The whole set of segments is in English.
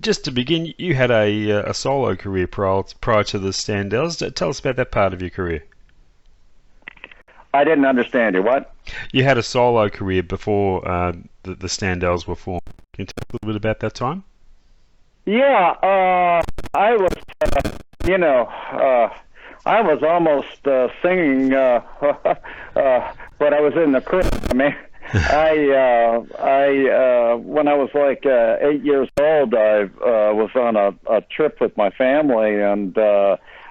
Just to begin, you had a solo career prior to the Standells. Tell us about that part of your career. I didn't understand you. What? You had a solo career before the Standells were formed. Can you tell us a little bit about that time? Yeah, I was, I was almost singing when I was in the crew. I mean, when I was like 8 years old, I was on a trip with my family, and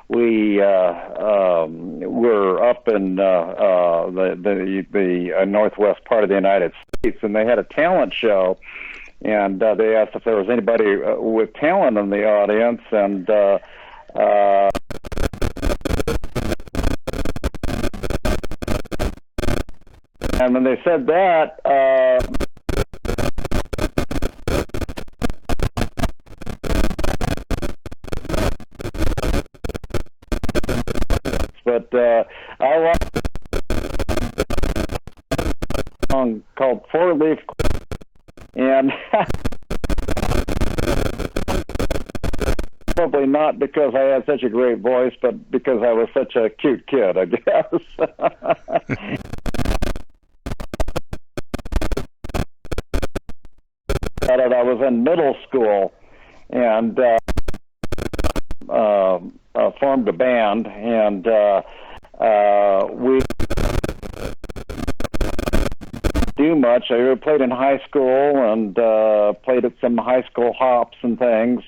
we were up in the northwest part of the United States, and they had a talent show. And they asked if there was anybody with talent in the audience, and when they said that, but I watched a song called Four Leaf, and probably not because I had such a great voice, but because I was such a cute kid, I guess. I was in middle school and formed a band, and we do much. I played in high school and played at some high school hops and things,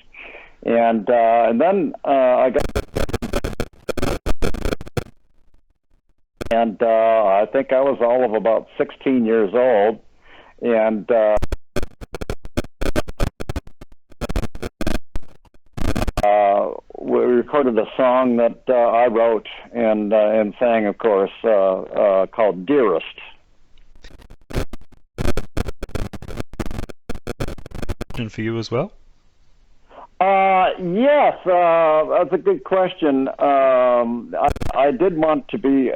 and then I got, and I think I was all of about 16 years old, and we recorded a song that I wrote and sang, of course, called "Dearest." For you as well? Yes, that's a good question. I did want to be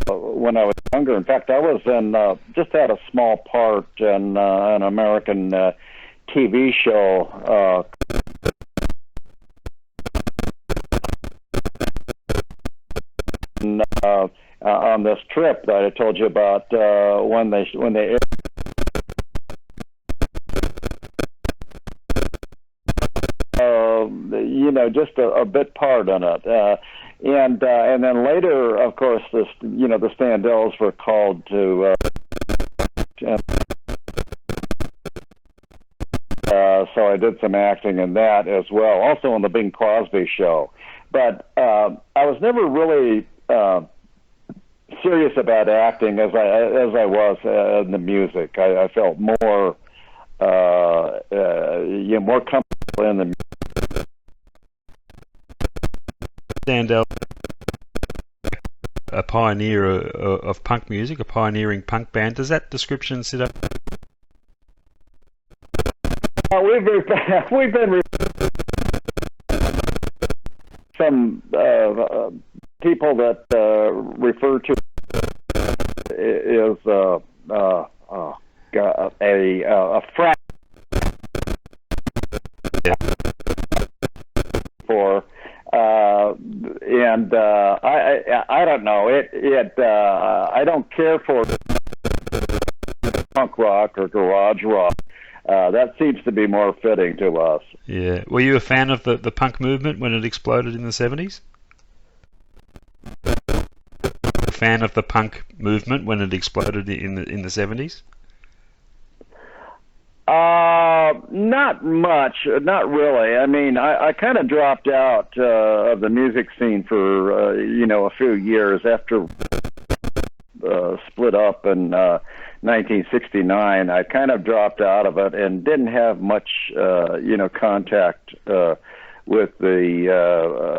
when I was younger. In fact, I was in just had a small part in an American TV show on this trip that I told you about when they aired. Just a bit part in it, and then later, of course, the Standells were called to. So I did some acting in that as well, also on the Bing Crosby show. But I was never really serious about acting as I was in the music. I felt more more comfortable in the music. Standells, a pioneer of punk music, a pioneering punk band. Does that description sit up? We've been some people that refer to as a frat for. And I don't know I don't care for punk rock or garage rock. That seems to be more fitting to us. Yeah. Were you a fan of the punk movement when it exploded in the 70s? A fan of the punk movement when it exploded in the 70s? Not much, not really. I mean, I kind of dropped out of the music scene for a few years after split up in 1969. I kind of dropped out of it and didn't have much contact with the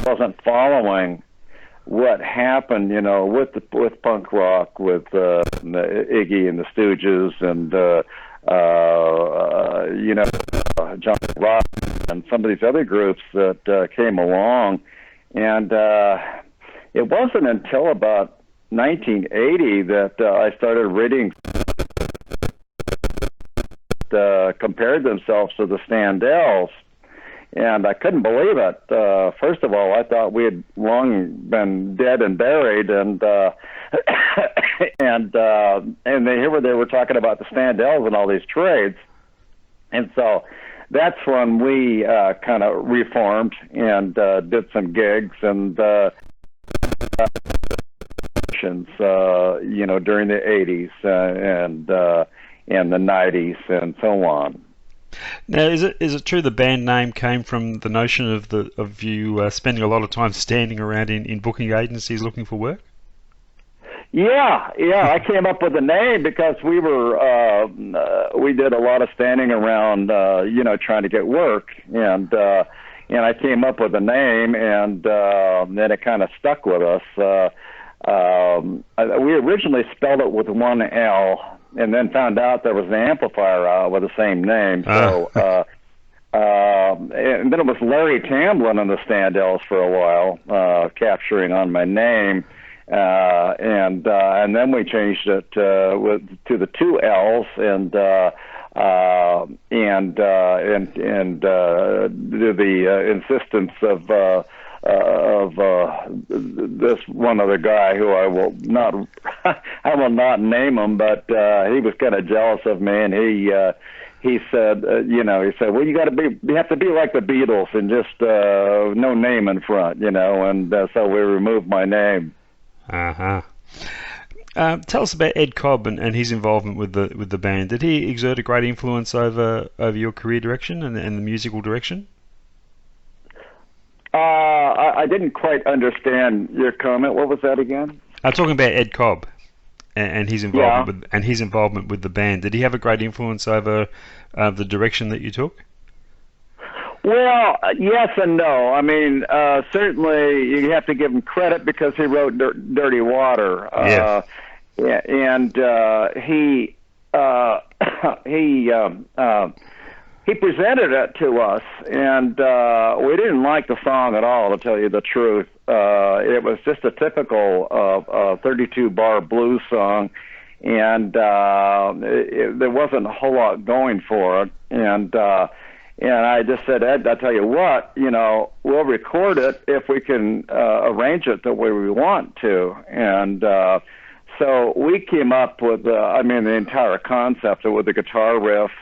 wasn't following what happened, with punk rock, with Iggy and the Stooges, and John Rock and some of these other groups that came along, and it wasn't until about 1980 that I started reading compared themselves to the Standells. And I couldn't believe it. First of all, I thought we had long been dead and buried, and here they were talking about the Standells and all these trades. And so that's when we kind of reformed and did some gigs and during the 80s and the 90s and so on. Now, is it true the band name came from the notion of you spending a lot of time standing around in booking agencies looking for work? Yeah, I came up with the name because we did a lot of standing around, trying to get work, and I came up with the name, and then it kind of stuck with us. We originally spelled it with one L, and then found out there was an amplifier out with the same name. So, and then it was Larry Tamblyn in the Standells for a while, capturing on my name. And then we changed it to the two L's and the insistence of this one other guy who I will not name him, but he was kind of jealous of me, and he said, well, you have to be like the Beatles and just no name in front, and so we removed my name. Uh-huh. Tell us about Ed Cobb and his involvement with the band. Did he exert a great influence over your career direction and the musical direction? I didn't quite understand your comment. What was that again? I'm talking about Ed Cobb and his involvement with the band. Did he have a great influence over the direction that you took? Well, yes and no. I mean, certainly you have to give him credit because he wrote Dirty Water. And he presented it to us, and we didn't like the song at all, to tell you the truth. It was just a typical 32-bar blues song, and there wasn't a whole lot going for it. And I just said, Ed, I'll tell you what, we'll record it if we can arrange it the way we want to. And so we came up with, the entire concept with the guitar riff,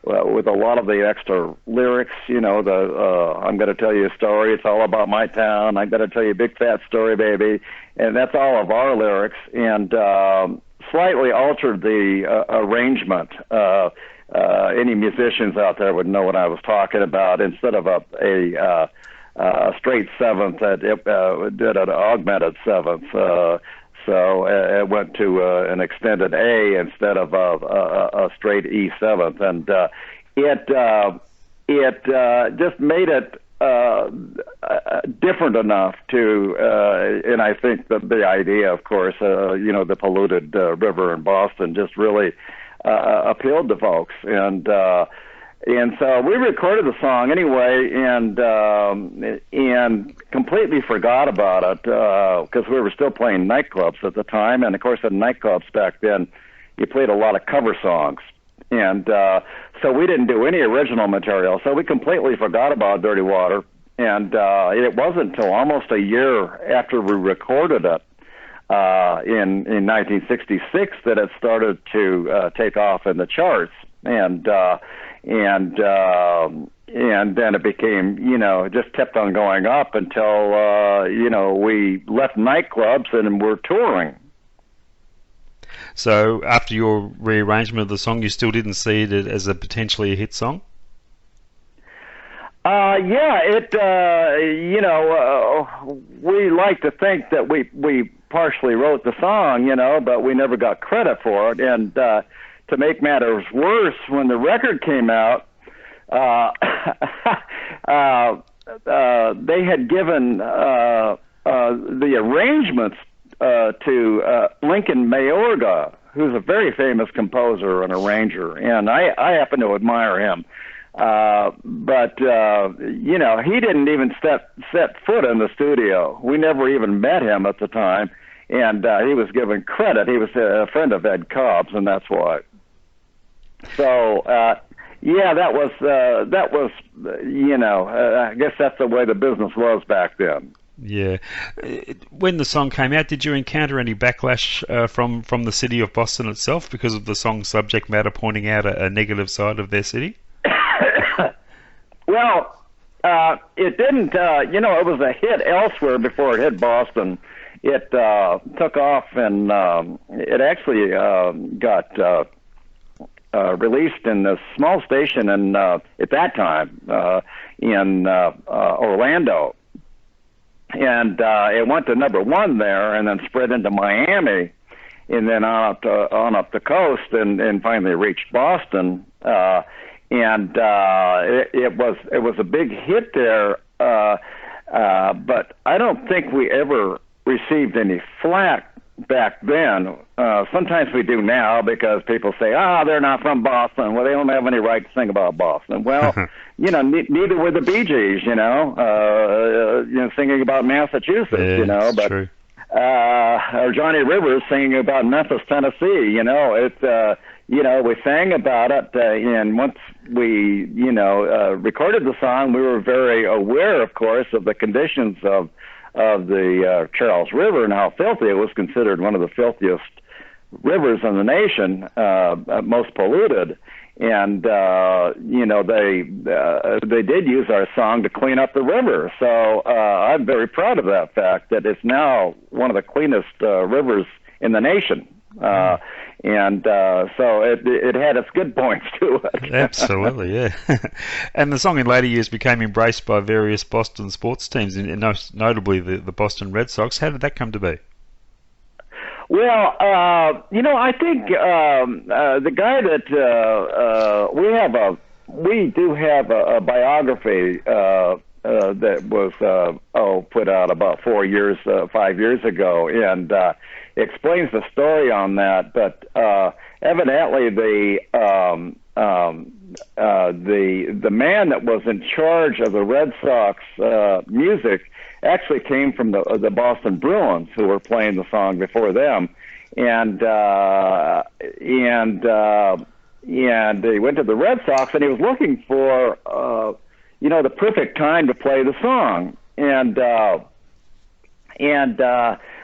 with a lot of the extra lyrics, I'm going to tell you a story. It's all about my town. I'm going to tell you a big fat story, baby. And that's all of our lyrics. And slightly altered the arrangement. Any musicians out there would know what I was talking about. Instead of a straight seventh, it did an augmented seventh. So it went to an extended A instead of a straight E seventh, and it just made it different enough to, and I think that the idea, of course, the polluted river in Boston just really appealed to folks, and so we recorded the song anyway, and completely forgot about it because we were still playing nightclubs at the time, and of course at nightclubs back then you played a lot of cover songs, and so we didn't do any original material, so we completely forgot about Dirty Water, and it wasn't until almost a year after we recorded it in 1966 that it started to take off in the charts, and then it became, just kept on going up until, we left nightclubs and were touring. So after your rearrangement of the song, you still didn't see it as a potentially a hit song? We like to think that we partially wrote the song, but we never got credit for it. And to make matters worse, when the record came out, they had given the arrangements to Lincoln Mayorga, who's a very famous composer and arranger, and I happen to admire him. But he didn't even set foot in the studio. We never even met him at the time, and he was given credit. He was a friend of Ed Cobb's, and that's why. So, yeah, that was, I guess that's the way the business was back then. Yeah. When the song came out, did you encounter any backlash from the city of Boston itself because of the song's subject matter pointing out a negative side of their city? Well, it didn't, it was a hit elsewhere before it hit Boston. It took off, and it actually got released in a small station at that time in Orlando. And it went to number one there, and then spread into Miami, and then on up the coast, and finally reached Boston. And it was a big hit there, but I don't think we ever received any flack back then. Sometimes we do now because people say, they're not from Boston. Well, they don't have any right to sing about Boston. Well, neither were the Bee Gees, singing about Massachusetts, Yeah, but true. Or Johnny Rivers singing about Memphis, Tennessee. We sang about it, and once we, recorded the song, we were very aware, of course, of the conditions of the Charles River and how filthy it was, considered one of the filthiest rivers in the nation, most polluted. And they did use our song to clean up the river. So I'm very proud of that fact, that it's now one of the cleanest rivers in the nation. And so it had its good points to it. Absolutely, yeah. And the song in later years became embraced by various Boston sports teams, and notably the Boston Red Sox. How did that come to be? Well, I think the guy that we do have a biography that was put out about 5 years ago, and explains the story on that. But evidently, the man that was in charge of the Red Sox music actually came from the Boston Bruins, who were playing the song before them, and he went to the Red Sox, and he was looking for the perfect time to play the song, and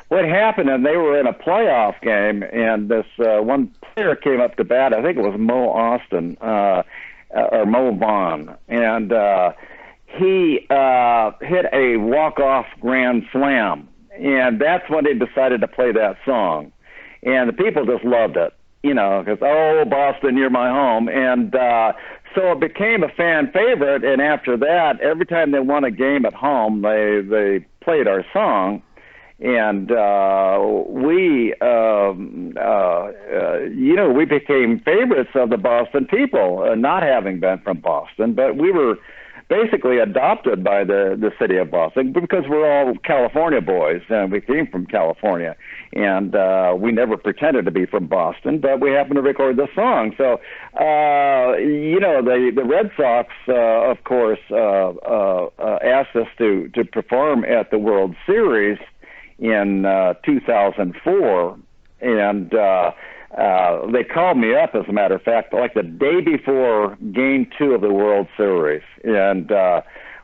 what happened, and they were in a playoff game, and this one player came up to bat. I think it was Mo Austin or Mo Vaughn, and he hit a walk-off grand slam, and that's when he decided to play that song, and the people just loved it, because, Boston, you're my home, and so it became a fan favorite. And after that, every time they won a game at home, they played our song. And we became favorites of the Boston people, not having been from Boston, but we were basically adopted by the city of Boston because we're all California boys, and we came from California, and we never pretended to be from Boston, but we happened to record the song. So, the Red Sox, of course, asked us to perform at the World Series in 2004, and they called me up, as a matter of fact, like the day before Game 2 of the World Series, and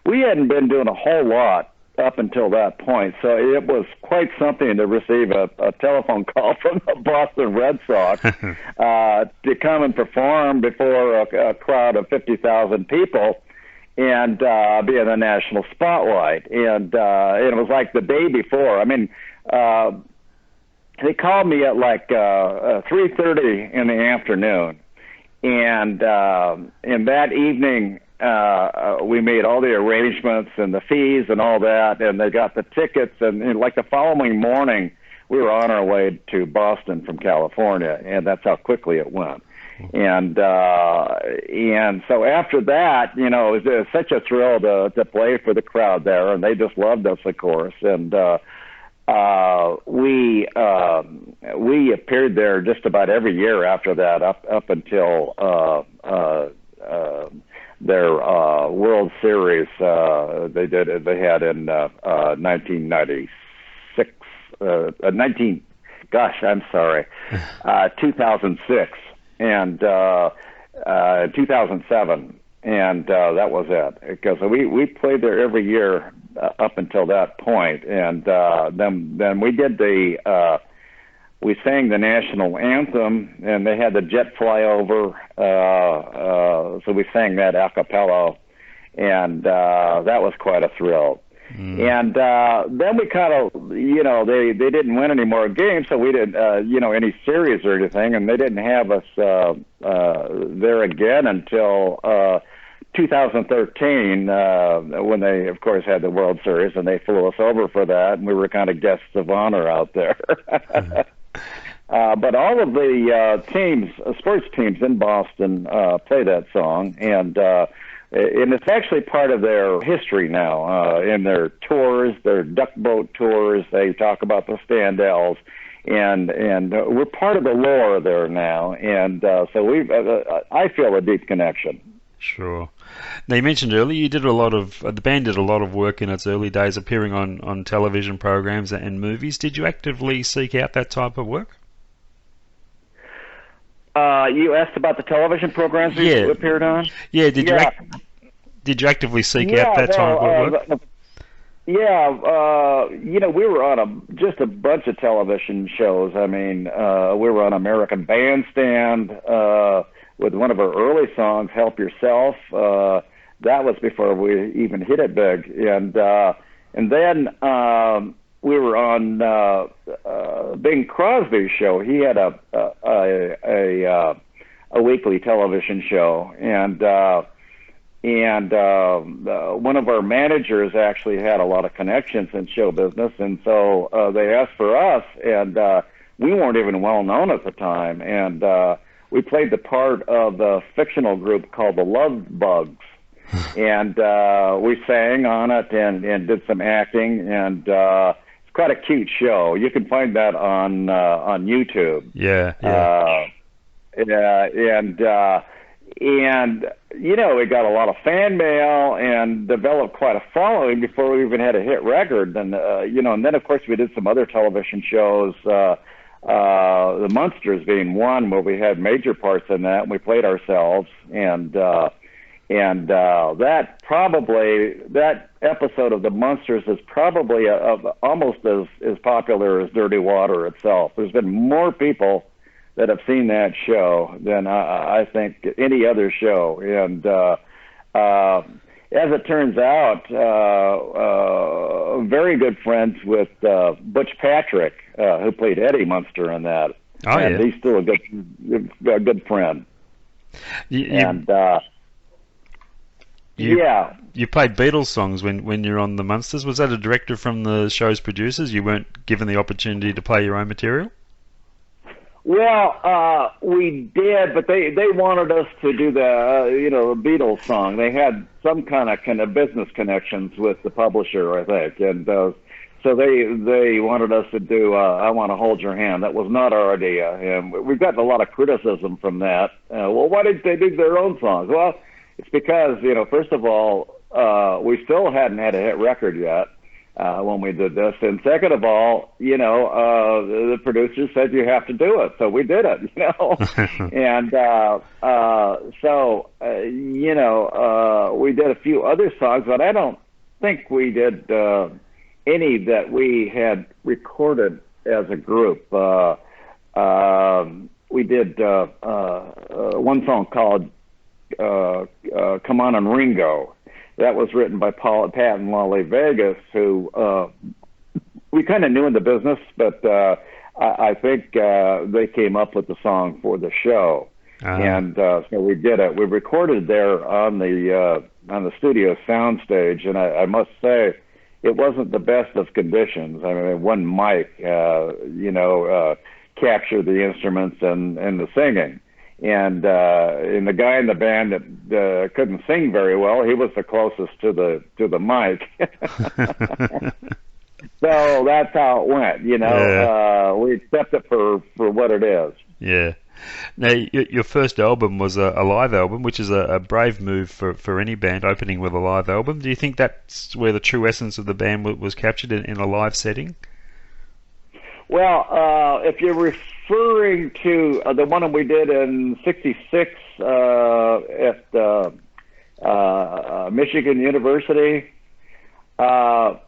we hadn't been doing a whole lot up until that point, so it was quite something to receive a telephone call from the Boston Red Sox to come and perform before a crowd of 50,000 people and be in the national spotlight. And it was like the day before. I mean, they called me at like 3:30 in the afternoon, and that evening we made all the arrangements and the fees and all that, and they got the tickets, and like the following morning we were on our way to Boston from California, and that's how quickly it went. And so after that, it was such a thrill to play for the crowd there, and they just loved us, of course. And we appeared there just about every year after that, up until their World Series they had in 1996, 2006. And 2007, and that was it. Because we played there every year up until that point, and then we did we sang the national anthem, and they had the jet flyover, so we sang that a cappella, and that was quite a thrill. And then we kind of, they didn't win any more games, so we didn't, any series or anything, and they didn't have us there again until 2013, when they, of course, had the World Series, and they flew us over for that, and we were kind of guests of honor out there. But all of the teams, sports teams in Boston, play that song, and it's actually part of their history now. In their tours, their duck boat tours, they talk about the Standells, and we're part of the lore there now, and so I feel a deep connection. Sure. Now, you mentioned earlier you did the band did a lot of work in its early days appearing on television programs and movies. Did you actively seek out that type of work? You asked about the television programs we appeared on? Yeah, did you actively seek out that type of work? We were on just a bunch of television shows. I mean, we were on American Bandstand with one of our early songs, Help Yourself. That was before we even hit it big. And then we were on Bing Crosby's show. He had a weekly television show, and one of our managers actually had a lot of connections in show business, and so they asked for us, and we weren't even well known at the time, and we played the part of a fictional group called the Love Bugs, and we sang on it and did some acting, and it's quite a cute show. You can find that on YouTube. Yeah. And we got a lot of fan mail and developed quite a following before we even had a hit record. And and then of course we did some other television shows, the Munsters being one, where we had major parts in that, and we played ourselves. And that episode of the Munsters is probably almost as popular as Dirty Water itself. There's been more people that have seen that show than I think any other show. And as it turns out, very good friends with Butch Patrick, who played Eddie Munster in that. Oh, and yeah. He's still a good friend. You played Beatles songs when you're on the Munsters. Was that a directive from the show's producers? You weren't given the opportunity to play your own material? Well, we did, but they wanted us to do the Beatles song. They had some kind of business connections with the publisher, I think, and so they wanted us to do "I Want to Hold Your Hand." That was not our idea, and we've gotten a lot of criticism from that. Well, why didn't they do their own songs? Well, it's because first of all, we still hadn't had a hit record yet. When we did this, and second of all, the producers said you have to do it, so we did it, and we did a few other songs, but I don't think we did any that we had recorded as a group. We did one song called "Come On and Ringo." That was written by Pat and Lolly Vegas, who we kind of knew in the business, but I think they came up with the song for the show, and so we did it. We recorded there on the studio soundstage, and I must say, it wasn't the best of conditions. I mean, one mic, captured the instruments and the singing. And the guy in the band that couldn't sing very well, he was the closest to the mic. So that's how it went, we accept it for what it is. Yeah. Now, your first album was a live album, which is a brave move for any band, opening with a live album. Do you think that's where the true essence of the band was captured in a live setting? Well, if you're referring to the one that we did in '66 at Michigan University, because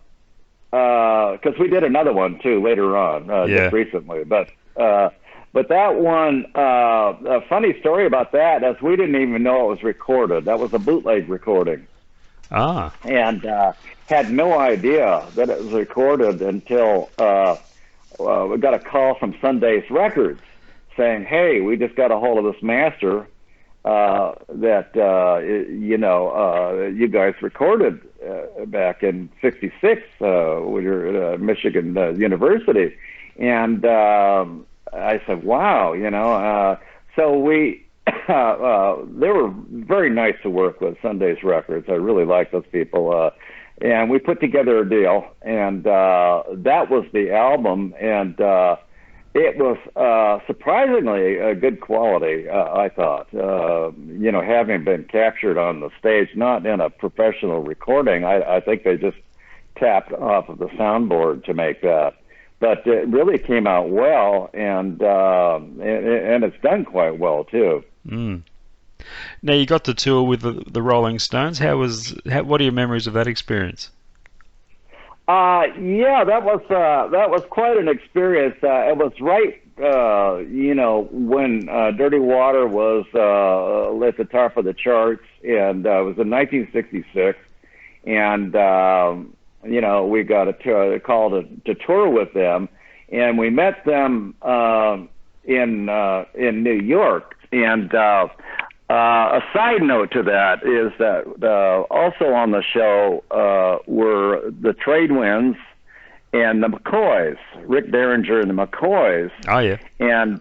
we did another one too later on, just recently. But that one, a funny story about that is we didn't even know it was recorded. That was a bootleg recording. Ah. And had no idea that it was recorded until we got a call from Sunday's Records saying, "Hey, we just got a hold of this master that you guys recorded back in '66 when you're at Michigan University." And I said, "Wow," so we. They were very nice to work with, Sunday's Records. I really like those people. And we put together a deal, and that was the album, and it was surprisingly good quality, I thought. Having been captured on the stage, not in a professional recording, I think they just tapped off of the soundboard to make that. But it really came out well, and it's done quite well too. Mm. Now you got to tour with the Rolling Stones. What are your memories of that experience? Yeah, that was quite an experience. It was right, when Dirty Water was at the top of the charts, and it was in 1966, and we got a call to tour with them, and we met them in New York. And a side note to that is that also on the show were the Trade Winds and the McCoys, Rick Derringer and the McCoys. Oh yeah. And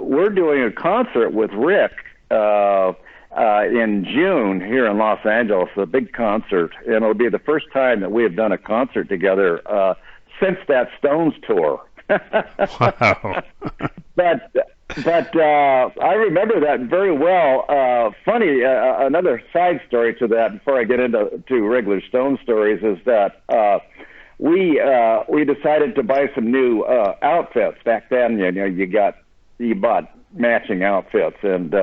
we're doing a concert with Rick in June here in Los Angeles, a big concert, and it'll be the first time that we have done a concert together since that Stones tour. Wow. But I remember that very well. Funny, another side story to that before I get into regular Stone stories is that we decided to buy some new outfits. Back then, you bought matching outfits, and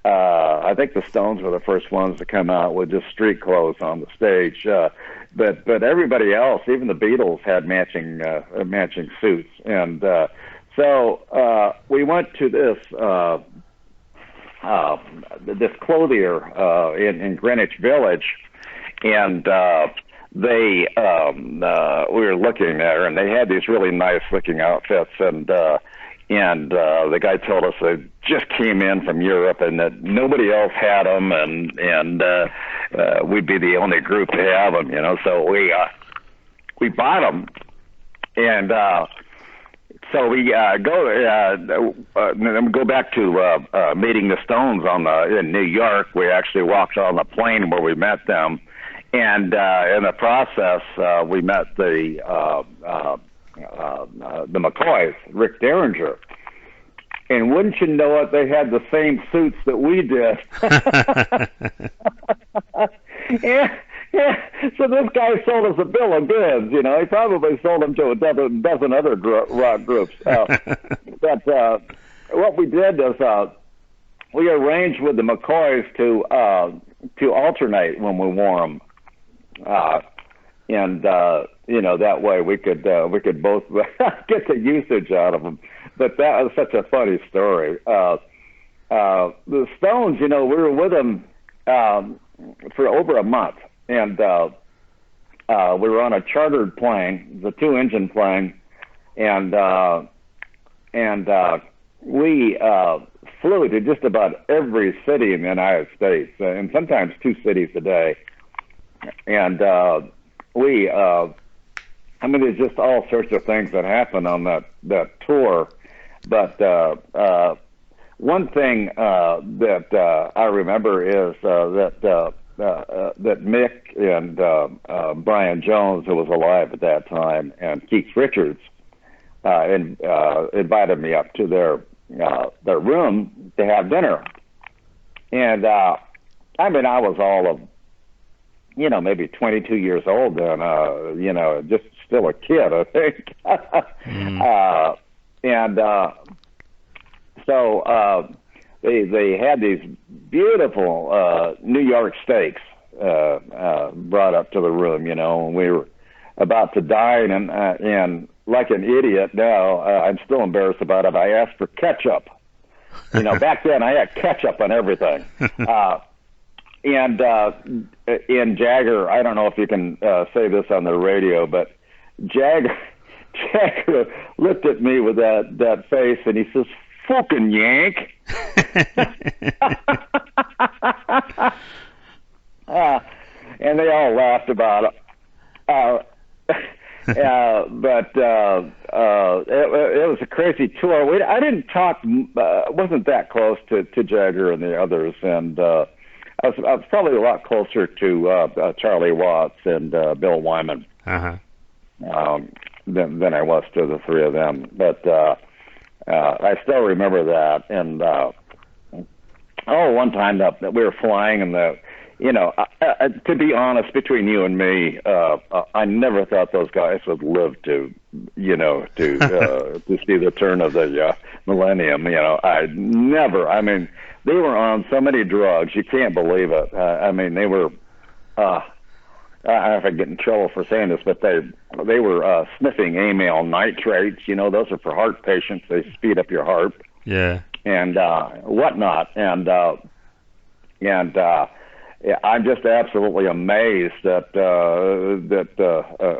I think the Stones were the first ones to come out with just street clothes on the stage. But everybody else, even the Beatles, had matching suits, and so we went to this clothier in Greenwich Village, and we were looking there, and they had these really nice looking outfits, and the guy told us they just came in from Europe and that nobody else had them, and we'd be the only group to have them, So we bought them, and so we go back to meeting the Stones in New York. We actually walked on the plane where we met them, and in the process, we met the McCoys, Rick Derringer. And wouldn't you know it, they had the same suits that we did. Yeah. So this guy sold us a bill of goods. He probably sold them to a dozen other rock groups. But what we did is we arranged with the McCoys to alternate when we wore them, and that way we could both get the usage out of them. But that was such a funny story. The Stones, we were with them for over a month. And we were on a chartered plane, the 2-engine plane, and we flew to just about every city in the United States, and sometimes 2 cities a day. And there's just all sorts of things that happened on that tour. But one thing that I remember is that Mick and Brian Jones, who was alive at that time, and Keith Richards invited me up to their room to have dinner. And I was all of maybe 22 years old then, just still a kid, I think. So they had these beautiful New York steaks brought up to the room, and we were about to dine, and like an idiot now, I'm still embarrassed about it. I asked for ketchup. Back then I had ketchup on everything. And Jagger, I don't know if you can say this on the radio, but Jagger looked at me with that face, and he says, "Fucking Yank." And they all laughed about it. But it was a crazy tour. I didn't talk, wasn't that close to Jagger and the others, and I was probably a lot closer to Charlie Watts and Bill Wyman than I was to the three of them. But I still remember that. And one time that we were flying, and to be honest, between you and me, I never thought those guys would live to see the turn of the millennium. I never. I mean, they were on so many drugs, you can't believe it. They were. I don't know if I get in trouble for saying this, but they were sniffing amyl nitrates. Those are for heart patients. They speed up your heart. Yeah. And whatnot. And I'm just absolutely amazed that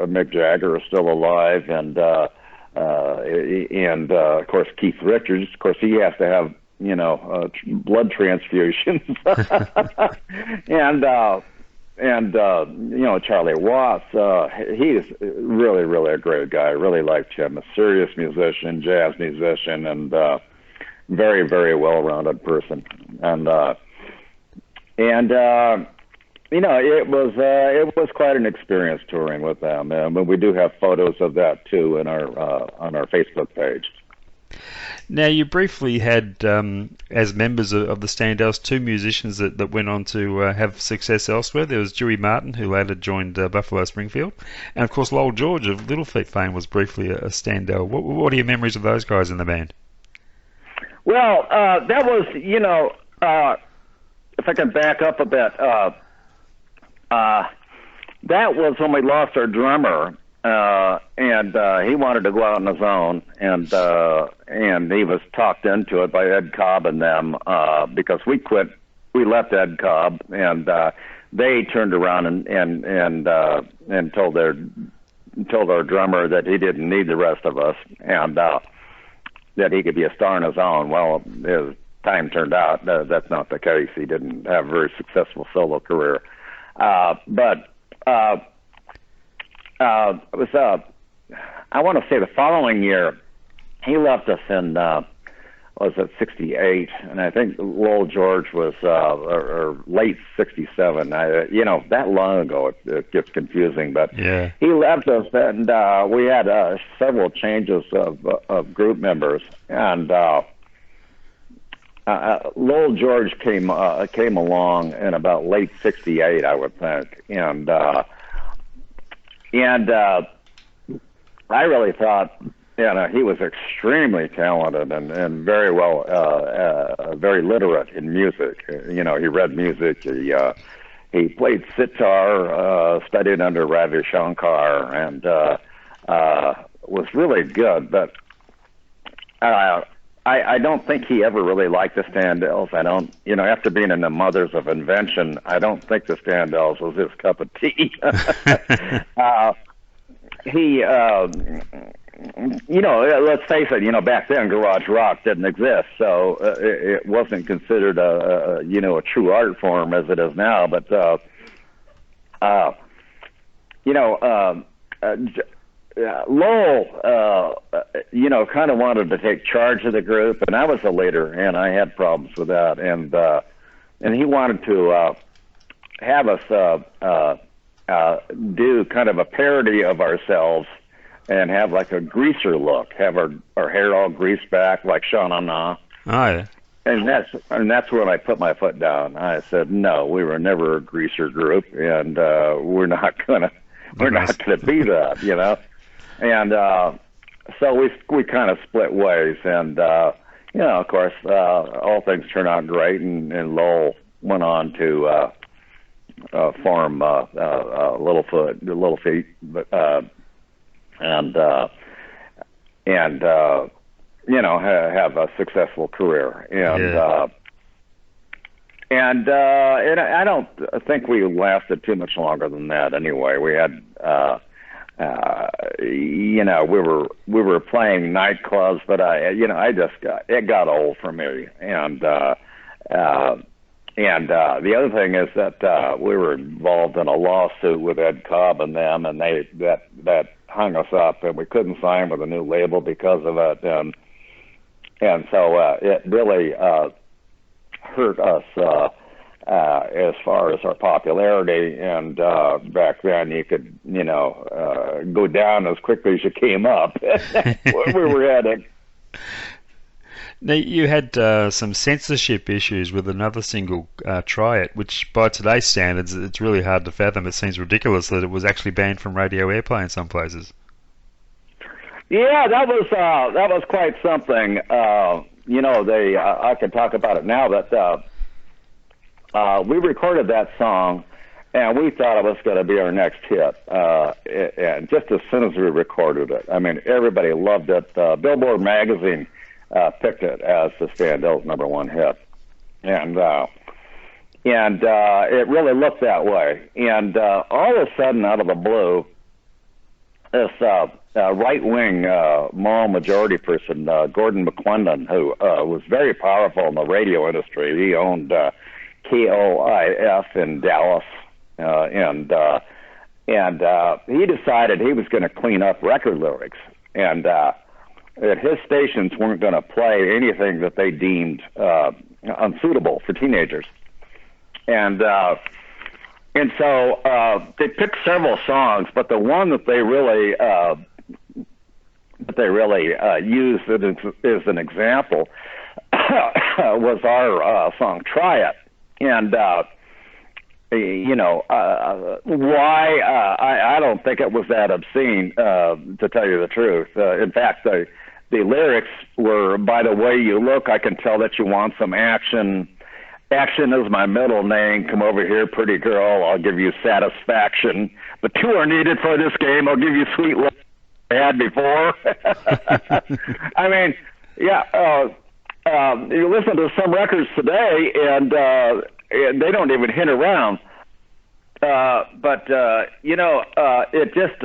Mick Jagger is still alive, and of course Keith Richards. Of course, he has to have blood transfusions, and Charlie Watts. He's really, really a great guy. I really liked him. A serious musician, jazz musician, and very, very well-rounded person. It was quite an experience touring with them. But we do have photos of that too on our Facebook page. Now, you briefly had, as members of the Standells, two musicians that went on to have success elsewhere. There was Dewey Martin, who later joined Buffalo Springfield, and of course Lowell George of Little Feat fame was briefly a Standell. What are your memories of those guys in the band? Well, that was, if I can back up a bit, that was when we lost our drummer, and he wanted to go out on his own, and he was talked into it by Ed Cobb and them, because we left Ed Cobb, and they turned around and told our drummer that he didn't need the rest of us, and that he could be a star on his own. Well, his time turned out that's not the case. He didn't have a very successful solo career. But it was, I want to say the following year, he left us in, was it 68? And I think Lowell George was, or late 67. That long ago, it gets confusing, but yeah. He left us, and we had several changes of group members, and Lowell George came along in about late '68, I would think, and I really thought, he was extremely talented and very well, very literate in music. He read music. He played sitar, studied under Ravi Shankar, and was really good, but. I don't think he ever really liked the Standells. I don't, after being in the Mothers of Invention, I don't think the Standells was his cup of tea. Let's face it, back then garage rock didn't exist, so it wasn't considered a true art form as it is now. But Lowell, kind of wanted to take charge of the group, and I was a leader, and I had problems with that. And he wanted to have us do kind of a parody of ourselves and have like a greaser look, have our hair all greased back like Sha Na Na. Oh, yeah. And that's when I put my foot down. I said, no, we were never a greaser group, and we're not gonna be that, and so we kind of split ways, and of course, all things turned out great, and Lowell went on to form Little Feat, but have a successful career, and I don't think we lasted too much longer than that. Anyway, we had we were playing nightclubs, but it got old for me, and the other thing is that we were involved in a lawsuit with Ed Cobb and them, and that hung us up, and we couldn't sign with a new label because of it, and so it really hurt us as far as our popularity. And back then, you could go down as quickly as you came up. Where we were headed. Now, you had some censorship issues with another single, Try It, which by today's standards, it's really hard to fathom. It seems ridiculous that it was actually banned from radio airplay in some places. Yeah, that was quite something. I can talk about it now, that we recorded that song, and we thought it was going to be our next hit. And just as soon as we recorded it, I mean, everybody loved it. Billboard magazine picked it as the Standells' #1 hit, and it really looked that way. And all of a sudden, out of the blue, this right-wing moral majority person, Gordon McClendon, who was very powerful in the radio industry. He owned KOIF in Dallas, and he decided he was going to clean up record lyrics, and that his stations weren't going to play anything that they deemed unsuitable for teenagers, and so they picked several songs, but the one that they really used as an example was our song "Try It." And why? I don't think it was that obscene, to tell you the truth. In fact, the lyrics were, "By the way you look, I can tell that you want some action. Action is my middle name. Come over here, pretty girl. I'll give you satisfaction. But two are needed for this game. I'll give you sweet love I had before." I mean, yeah. You listen to some records today, and they don't even hint around. But it just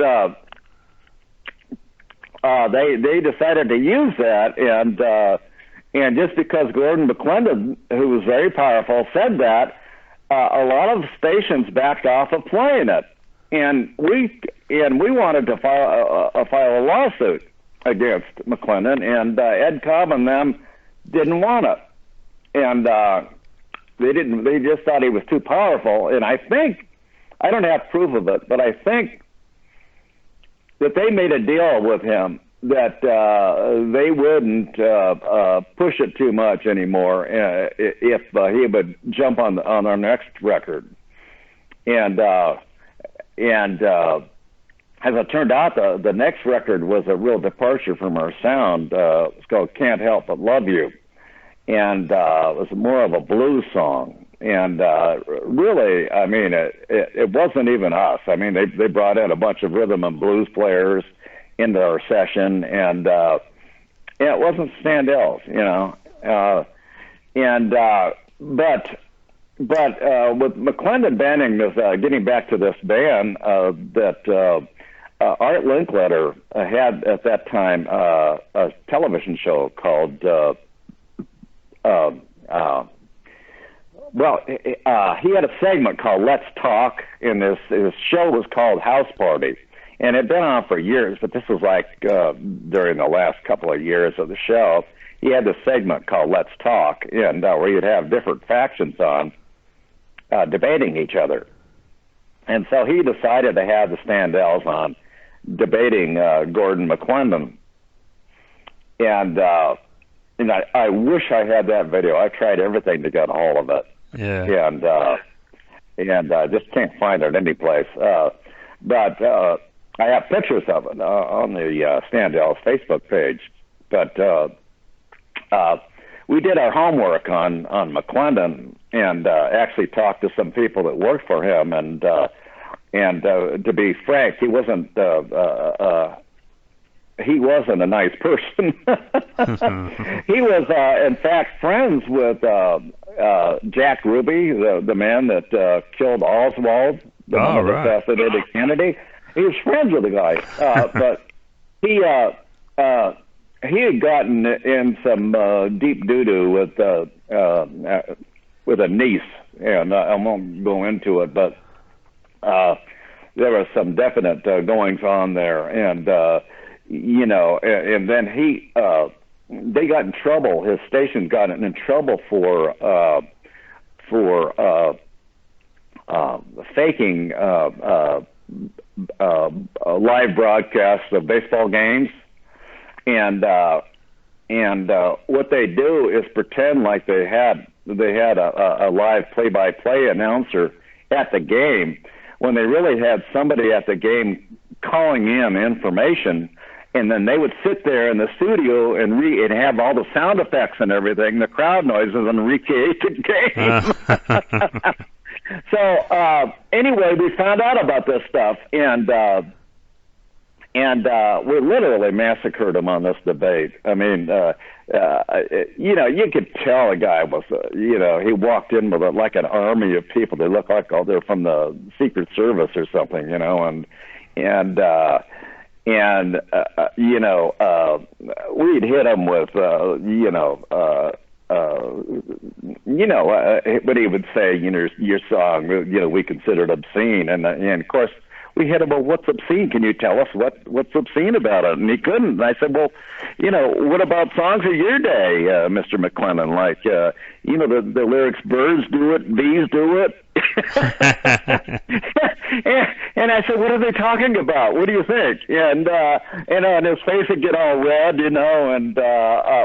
they decided to use that, and just because Gordon McClendon, who was very powerful, said that, a lot of stations backed off of playing it, and we wanted to file a lawsuit against McClendon, and Ed Cobb and them didn't want it, and they didn't. They just thought he was too powerful. And I think, I don't have proof of it, but I think that they made a deal with him that they wouldn't push it too much anymore if he would jump on our next record. And as it turned out, the next record was a real departure from our sound. It's called "Can't Help But Love You," and it was more of a blues song. And really, I mean, it wasn't even us. I mean, they brought in a bunch of rhythm and blues players into our session, and it wasn't Standells, But with McClendon banning this, getting back to this ban, that Art Linkletter had at that time a television show called, he had a segment called Let's Talk, and his show was called House Party. And it had been on for years, but this was like during the last couple of years of the show. He had this segment called Let's Talk, and where you'd have different factions on debating each other. And so he decided to have the Standells on debating Gordon McClendon. And I wish I had that video. I tried everything to get a hold of it. Yeah. And just can't find it any place. But I have pictures of it on the Standells Facebook page. But we did our homework on McClendon and actually talked to some people that worked for him. And to be frank, he wasn't a nice person. He was, in fact, friends with Jack Ruby, the man that killed Oswald, the one that assassinated Kennedy. He was friends with the guy, but he had gotten in some deep doo-doo with a niece, and I won't go into it, but there was some definite goings on there, and and then they got in trouble. His station got in trouble for faking live broadcasts of baseball games, and what they do is pretend like they had a live play-by-play announcer at the game when they really had somebody at the game calling in information. And then they would sit there in the studio and have all the sound effects and everything, the crowd noises, and recreate the game. So anyway, we found out about this stuff, and we literally massacred him on this debate. I mean, you could tell a guy was, he walked in with like an army of people. They looked like they're from the Secret Service or something, we'd hit him with, what he would say, your song, we considered obscene. And of course, we hit him, well, what's obscene? Can you tell us what's obscene about it? And he couldn't. And I said, well, what about songs of your day, Mr. McClendon? Like, the lyrics, birds do it, bees do it. and I said, what are they talking about? What do you think? And his face would get all red, and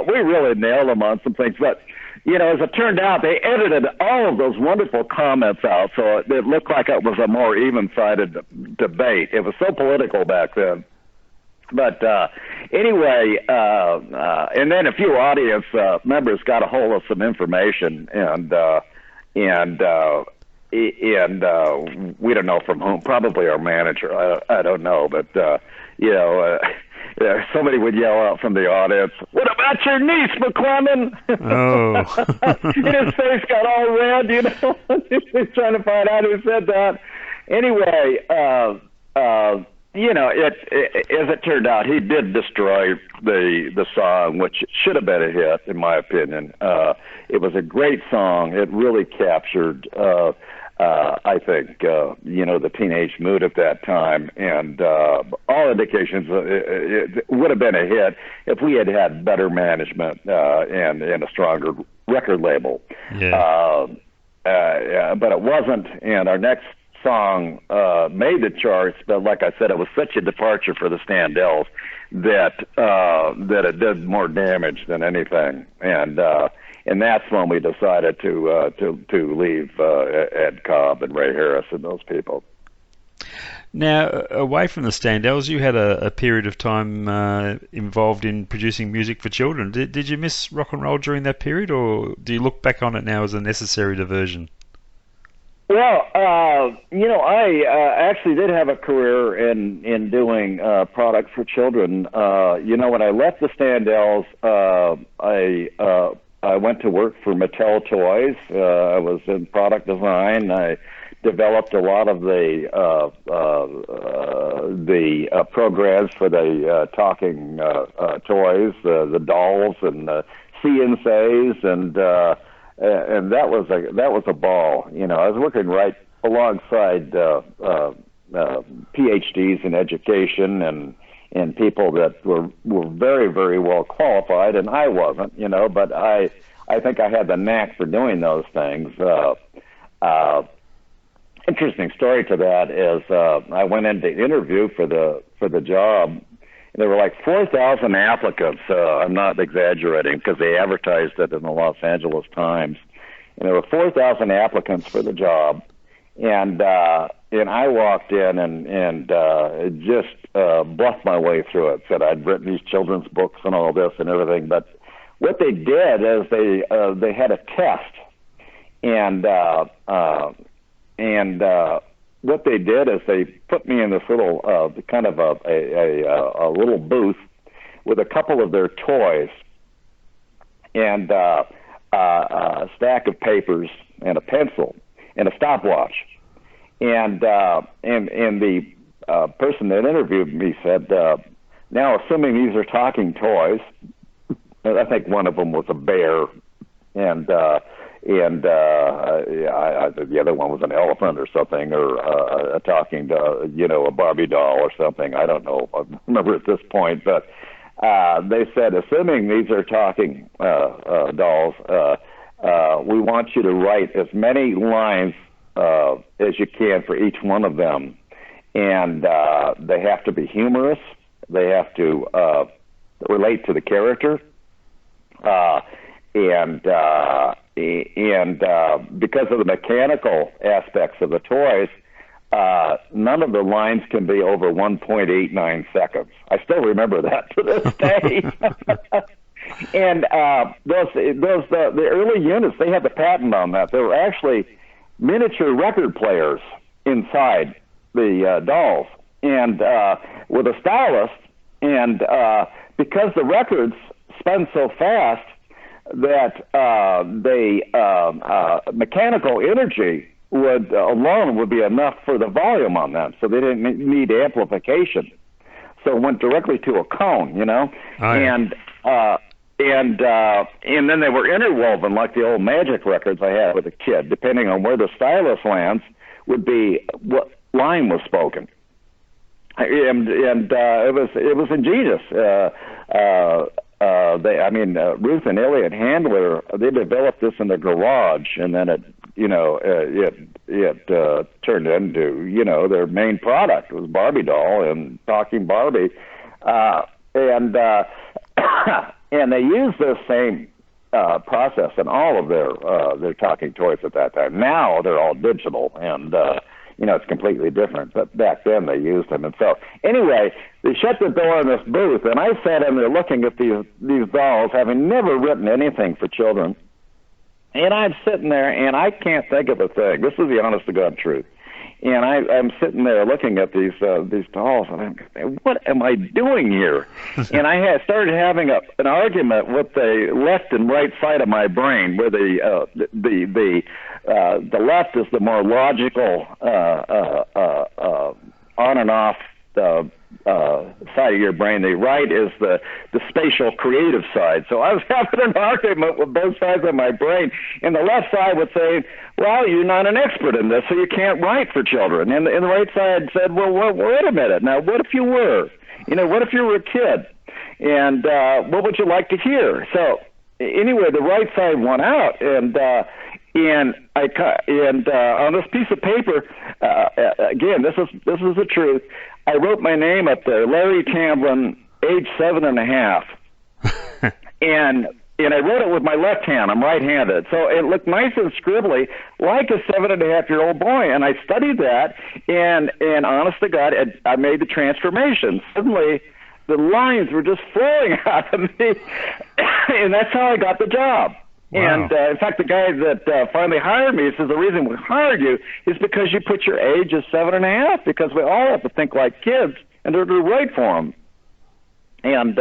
we really nailed him on some things. But, as it turned out, they edited all of those wonderful comments out, so it looked like it was a more even-sided debate. It was so political back then. But anyway, and then a few audience members got a hold of some information, and we don't know from whom, probably our manager. I don't know, but somebody would yell out from the audience, "What about your niece, McClendon?" Oh. And his face got all red, He's trying to find out who said that. Anyway, as it turned out, he did destroy the song, which should have been a hit, in my opinion. It was a great song. It really captured, I think, the teenage mood at that time, and all indications it would have been a hit if we had had better management and a stronger record label. Yeah. But it wasn't, and our next song made the charts, but like I said, it was such a departure for the Standells that it did more damage than anything, and that's when we decided to leave Ed Cobb and Ray Harris and those people. Now, away from the Standells, you had a period of time involved in producing music for children. Did you miss rock and roll during that period, or do you look back on it now as a necessary diversion? Well, I actually did have a career in doing products for children. When I left the Standells, I went to work for Mattel Toys. I was in product design. I developed a lot of the programs for the talking toys, the dolls and the CNCs, and that was a ball. I was working right alongside PhDs in education and people that were very, very well qualified, and I wasn't, but I think I had the knack for doing those things. Interesting story to that is I went in to interview for the job, and there were like 4,000 applicants. I'm not exaggerating because they advertised it in the Los Angeles Times, and there were 4,000 applicants for the job, and I walked in and just bluffed my way through it. Said I'd written these children's books and all this and everything. But what they did is they had a test, and what they did is they put me in this little kind of a little booth with a couple of their toys and a stack of papers and a pencil and a stopwatch. And the person that interviewed me said, now assuming these are talking toys, I think one of them was a bear, and the other one was an elephant or something, or a talking, a Barbie doll or something. I don't know. I remember at this point, but they said, assuming these are talking dolls, we want you to write as many lines as you can for each one of them, and they have to be humorous. They have to relate to the character, and because of the mechanical aspects of the toys, none of the lines can be over 1.89 seconds. I still remember that to this day. And the early units, they had the patent on that. They were actually miniature record players inside the dolls, and with a stylus, and because the records spun so fast that mechanical energy would be enough for the volume on them, so they didn't need amplification. So it went directly to a cone, Oh, yeah. And then they were interwoven like the old Magic records I had with a kid. Depending on where the stylus lands, would be what line was spoken. And it was ingenious. Ruth and Elliot Handler, they developed this in their garage, and then it turned into their main product. It was Barbie doll and talking Barbie, and they used the same process in all of their talking toys at that time. Now they're all digital, and it's completely different. But back then they used them. And so anyway, they shut the door in this booth, and I sat in there looking at these dolls, having never written anything for children. And I'm sitting there, and I can't think of a thing. This is the honest to God truth. And I'm sitting there looking at these dolls, and I'm thinking, what am I doing here? And I started having an argument with the left and right side of my brain, where the left is the more logical on and off side of your brain. The right is the spatial creative side. So I was having an argument with both sides of my brain, and the left side would say, well, you're not an expert in this, so you can't write for children. And the right side said, well, wait a minute. Now, what if you were? What if you were a kid? And what would you like to hear? So anyway, the right side won out, and on this piece of paper, again, this is the truth. I wrote my name up there, Larry Tamblyn, age 7.5, and I wrote it with my left hand. I'm right-handed, so it looked nice and scribbly, like a 7.5-year-old boy. And I studied that, and honest to God, I made the transformation. Suddenly, the lines were just flowing out of me, and that's how I got the job. Wow. And in fact, the guy that finally hired me says the reason we hired you is because you put your age as 7.5, because we all have to think like kids and to write for them. And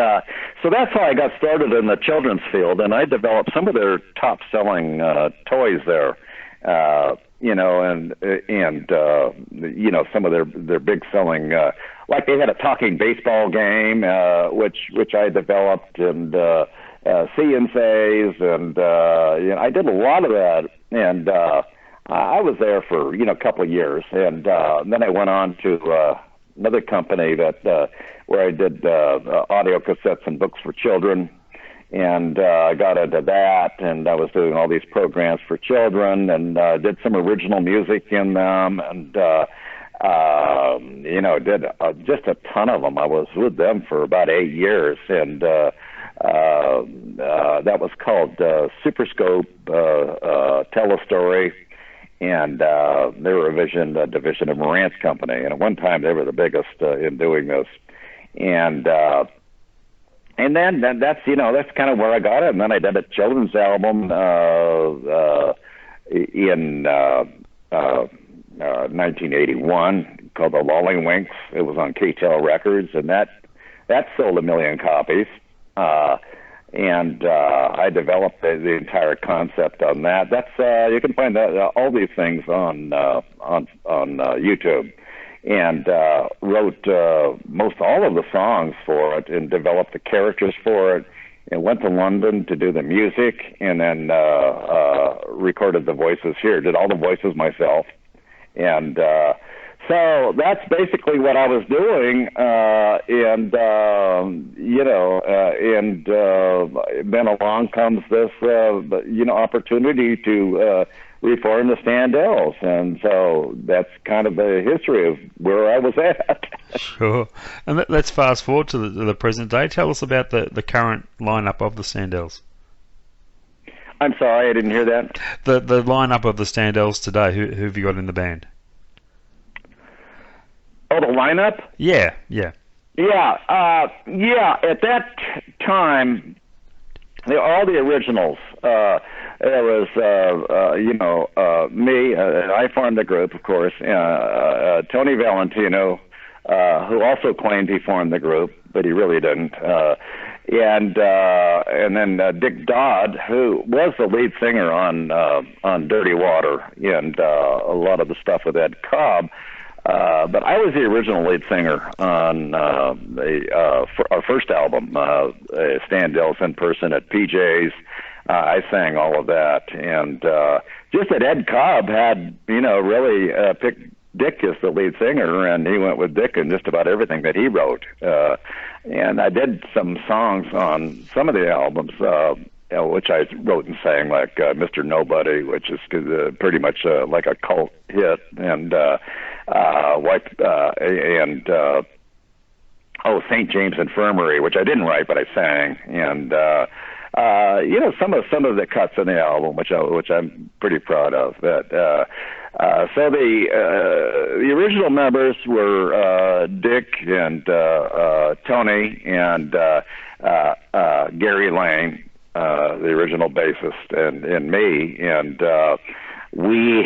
so that's how I got started in the children's field, and I developed some of their top-selling toys there, and some of their big-selling, like they had a talking baseball game, which I developed, and See and Says, and I did a lot of that, and I was there for a couple of years, and then I went on to another company that where I did audio cassettes and books for children, and I got into that, and I was doing all these programs for children, and did some original music in them, and did just a ton of them. I was with them for about 8 years, and that was called Super Scope, Tell a Story, and they were a division of Marantz Company, and at one time they were the biggest in doing this, and then that's kind of where I got it, and then I did a children's album in 1981 called The Lolling Winks. It was on K-Tel Records, and that sold 1 million copies. And I developed the entire concept on that. That's you can find all these things on YouTube, and wrote most all of the songs for it, and developed the characters for it, and went to London to do the music, and then recorded the voices here. Did all the voices myself, and so that's basically what I was doing, and then along comes this, opportunity to reform the Standells, and so that's kind of the history of where I was at. Sure. And let's fast forward to the present day. Tell us about the current lineup of the Standells. I'm sorry, I didn't hear that. The lineup of the Standells today. Who have you got in the band? Oh, the lineup? Yeah. At that time, all the originals. There was, me. I formed the group, of course. Tony Valentino, who also claimed he formed the group, but he really didn't. And then Dick Dodd, who was the lead singer on Dirty Water and a lot of the stuff with Ed Cobb. But I was the original lead singer on our first album, Standells in Person at PJ's. I sang all of that, and just that Ed Cobb had, really picked Dick as the lead singer, and he went with Dick in just about everything that he wrote. And I did some songs on some of the albums, which I wrote and sang, like Mr. Nobody, which is pretty much like a cult hit, and St. James Infirmary, which I didn't write but I sang, and some of the cuts in the album, which I'm pretty proud of. That so the original members were Dick and Tony and Gary Lane, the original bassist, and me, and we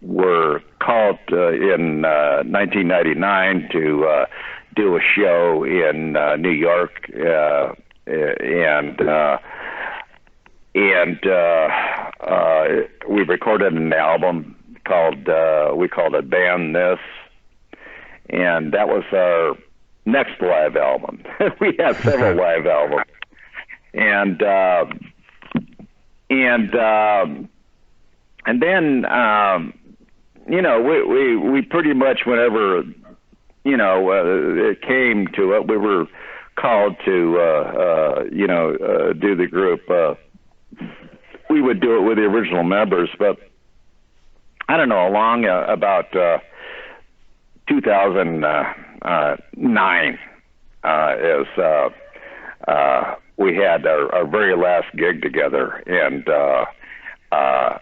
were called in 1999 to do a show in New York, and we recorded an album we called it Band This, and that was our next live album. We had several live albums, and then we pretty much, whenever it came to it, we were called to do the group. We would do it with the original members, but I don't know, along about 2009 is we had our very last gig together, and I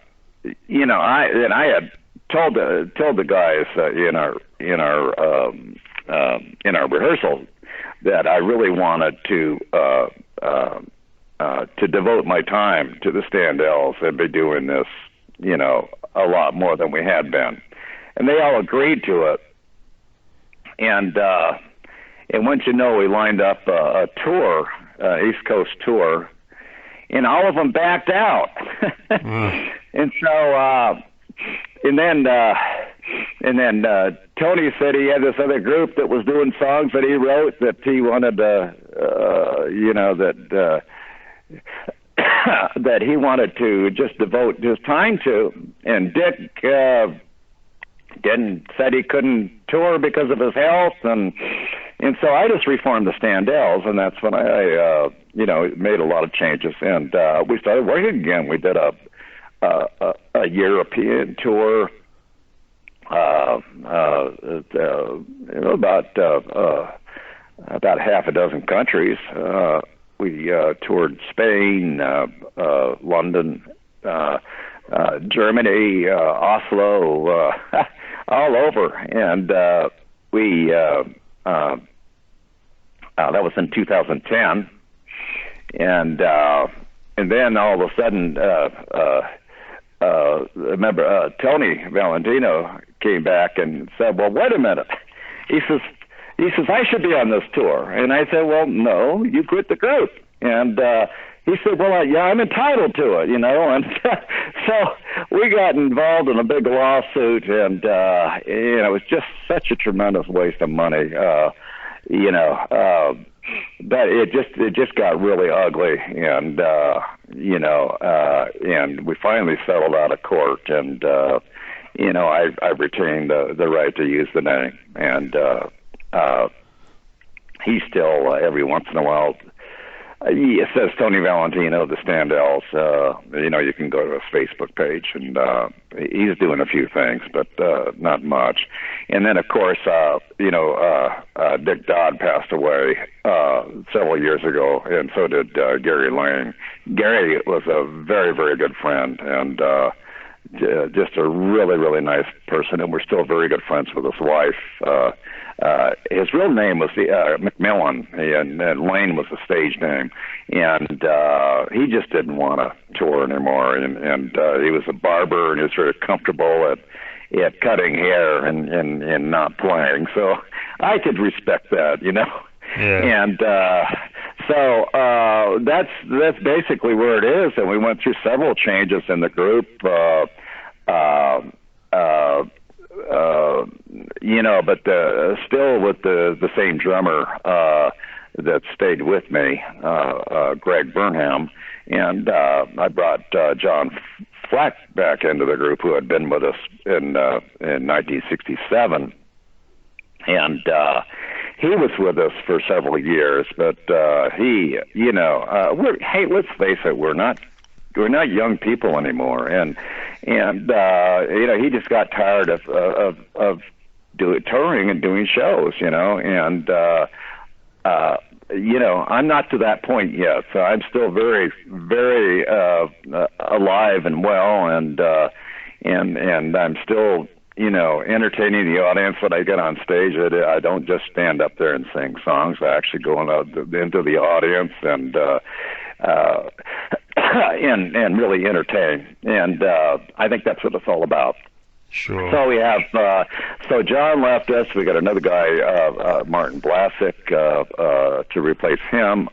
had told the guys in our rehearsal that I really wanted to devote my time to the Standells and be doing this, a lot more than we had been, and they all agreed to it. And once we lined up a tour, East Coast tour, and all of them backed out. And so, and then Tony said he had this other group that was doing songs that he wrote that he wanted to, that he wanted to just devote his time to. And Dick said he couldn't tour because of his health, and so I just reformed the Standells, and that's when I made a lot of changes, and we started working again. We did a European tour, about half a dozen countries. We toured Spain, London, Germany, Oslo, all over, and we that was in 2010, and then all of a sudden, remember Tony Valentino came back and said, "Well, wait a minute," he says, "I should be on this tour," and I said, "Well, no, you quit the group," and he said, "Well, yeah, I'm entitled to it, you know," and so we got involved in a big lawsuit, and it was just such a tremendous waste of money, but it just got really ugly, and and we finally settled out of court, and I retained the right to use the name, and he still every once in a while. It says Tony Valentino, the Standells. You can go to his Facebook page, and he's doing a few things, but not much. And then, of course, Dick Dodd passed away several years ago, and so did Gary Lane. Gary was a very, very good friend, and just a really, really nice person, and we're still very good friends with his wife. His real name was McMillan, and Lane was the stage name, and he just didn't want to tour anymore, and he was a barber, and he was very comfortable at cutting hair and not playing, so I could respect that, Yeah. And so that's basically where it is, and we went through several changes in the group, but still with the same drummer that stayed with me, Greg Burnham, and I brought John Flack back into the group, who had been with us in 1967, and he was with us for several years, but hey, let's face it, we're not young people anymore, and he just got tired of touring and doing shows, and I'm not to that point yet, so I'm still very, very alive and well, and I'm still entertaining the audience when I get on stage. I don't just stand up there and sing songs. I actually go into the audience and really entertain. And I think that's what it's all about. Sure. So we have, so John left us. We got another guy, Martin Blasek, to replace him.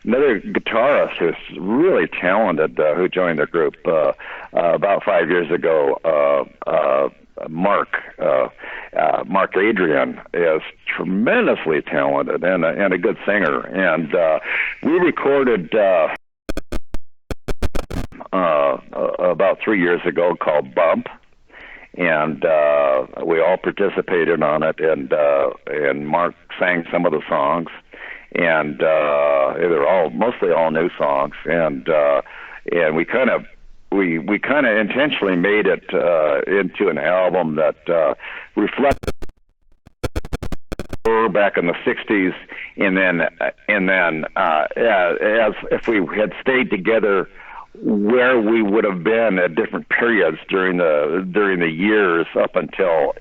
Another guitarist who's really talented, who joined the group about 5 years ago, Mark Adrian, is tremendously talented and a good singer. And we recorded about 3 years ago called Bump. And we all participated on it, and Mark sang some of the songs, and they're mostly all new songs, and we kind of intentionally made it into an album that reflected back in the '60s, and then as if we had stayed together, where we would have been at different periods during the years up until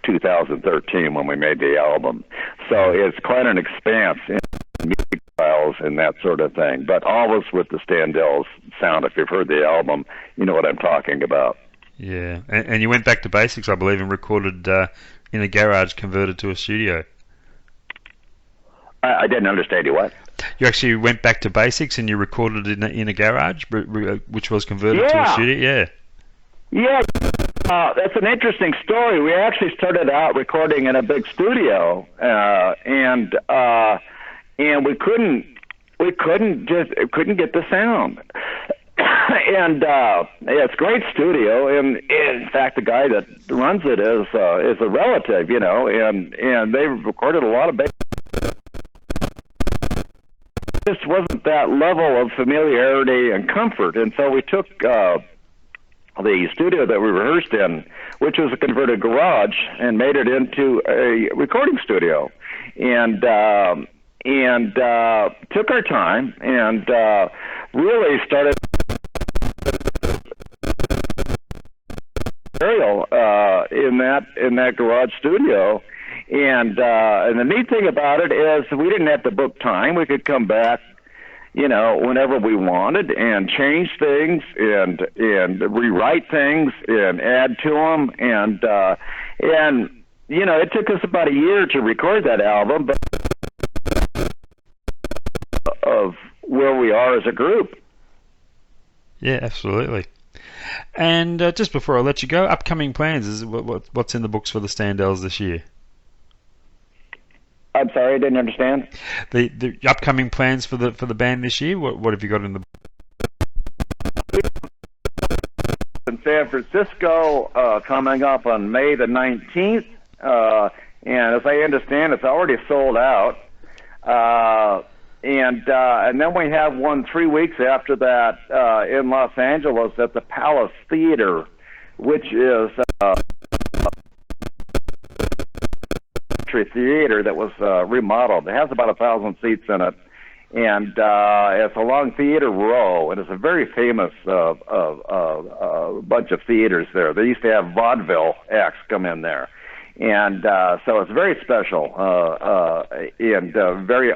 2013 when we made the album. So it's quite an expanse in music styles and that sort of thing, but always with the Standells sound. If you've heard the album, you know what I'm talking about. Yeah, and you went back to basics, I believe, and recorded in a garage converted to a studio. I didn't understand you. What? You actually went back to basics and you recorded in a garage, which was converted to a studio. Yeah, that's an interesting story. We actually started out recording in a big studio, and we couldn't get the sound. And it's a great studio, and in fact, the guy that runs it is a relative, and they've recorded a lot of bass. Just wasn't that level of familiarity and comfort, and so we took the studio that we rehearsed in, which was a converted garage, and made it into a recording studio, and took our time and really started material in that garage studio. And the neat thing about it is we didn't have to book time. We could come back, whenever we wanted, and change things and rewrite things and add to them. And it took us about a year to record that album, but of where we are as a group. Yeah, absolutely. And just before I let you go, upcoming plans, is what's in the books for the Standells this year? I'm sorry, I didn't understand. The upcoming plans for the band this year. What have you got in the? In San Francisco, coming up on May the 19th, and as I understand, it's already sold out. And then we have one 3 weeks after that in Los Angeles at the Palace Theater, which is theater that was remodeled. It has about 1,000 seats in it, and it's a long theater row, and it's a very famous bunch of theaters there. They used to have vaudeville acts come in there, and so it's very special and very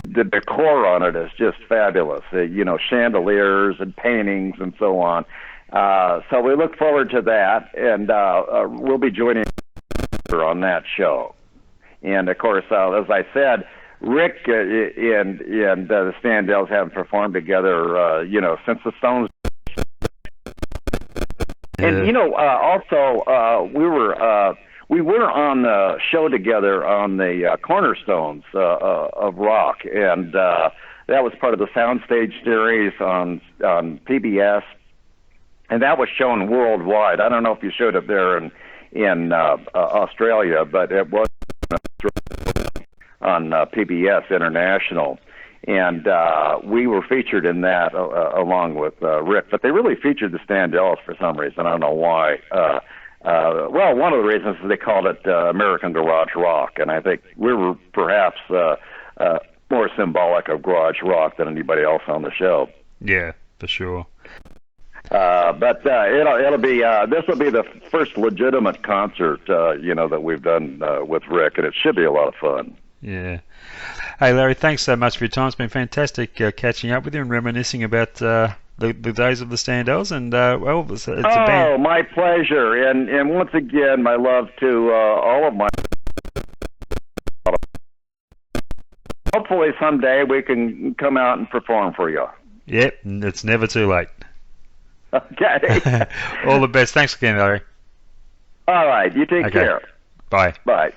the decor on it is just fabulous. Chandeliers and paintings and so on. So we look forward to that, and we'll be joining on that show. And of course, as I said, Rick and the Standells haven't performed together, since the Stones. And also we were on the show together on the Cornerstones of Rock, and that was part of the Soundstage series on PBS. And that was shown worldwide. I don't know if you showed it there in Australia, but it was on PBS International. And we were featured in that along with Rick. But they really featured the Standells for some reason. I don't know why. Well, one of the reasons is they called it American Garage Rock. And I think we were perhaps more symbolic of garage rock than anybody else on the show. Yeah, for sure. But it'll be this will be the first legitimate concert that we've done with Rick, and it should be a lot of fun. Yeah. Hey Larry, thanks so much for your time. It's been fantastic catching up with you and reminiscing about the days of the Standells. And it's a band. My pleasure. And once again, my love to all of my. Hopefully someday we can come out and perform for you. Yep, it's never too late. Okay. All the best. Thanks again, Larry. All right. You take care. Bye. Bye.